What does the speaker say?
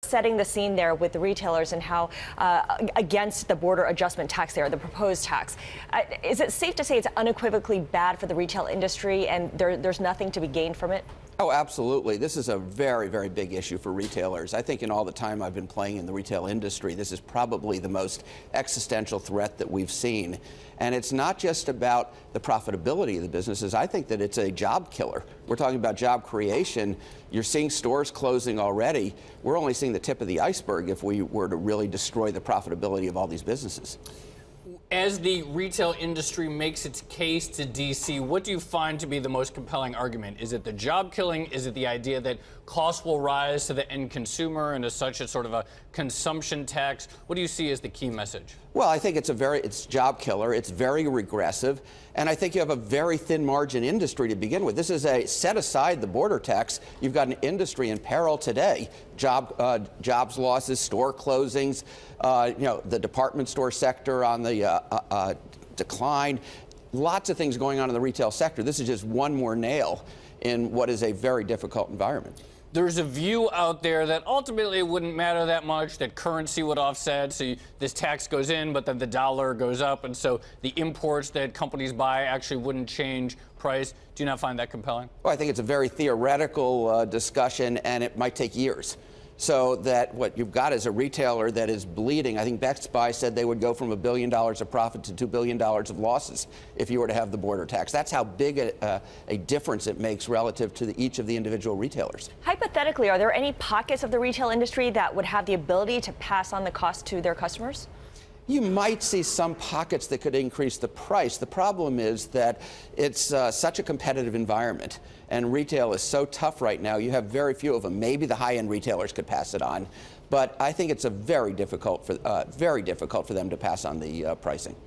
Setting the scene there with the retailers and how against the border adjustment tax there, the proposed tax. Is it safe to say it's unequivocally bad for the retail industry and there's nothing to be gained from it? Oh, absolutely. This is a very, very big issue for retailers. I think in all the time I've been playing in the retail industry, this is probably the most existential threat that we've seen. And it's not just about the profitability of the businesses. I think that it's a job killer. We're talking about job creation. You're seeing stores closing already. We're only seeing the tip of the iceberg if we were to really destroy the profitability of all these businesses. As the retail industry makes its case to D.C., what do you find to be the most compelling argument? Is it the job killing? Is it the idea that costs will rise to the end consumer and as such it's sort of a consumption tax? What do you see as the key message? Well, I think it's job killer. It's very regressive. And I think you have a very thin margin industry to begin with. This is set aside the border tax. You've got an industry in peril today. Jobs losses, store closings, the department store sector on the decline. Lots of things going on in the retail sector. This is just one more nail in what is a very difficult environment. There's a view out there that ultimately it wouldn't matter that much, that currency would offset. So this tax goes in, but then the dollar goes up. And so the imports that companies buy actually wouldn't change price. Do you not find that compelling? Well, I think it's a very theoretical discussion, and it might take years. So that what you've got is a retailer that is bleeding. I think Best Buy said they would go from $1 billion of profit to $2 billion of losses if you were to have the border tax. That's how big a difference it makes relative to each of the individual retailers. Hypothetically, are there any pockets of the retail industry that would have the ability to pass on the cost to their customers? You might see some pockets that could increase the price. The problem is that it's such a competitive environment, and retail is so tough right now. You have very few of them. Maybe the high-end retailers could pass it on, but I think it's very difficult for them to pass on the pricing.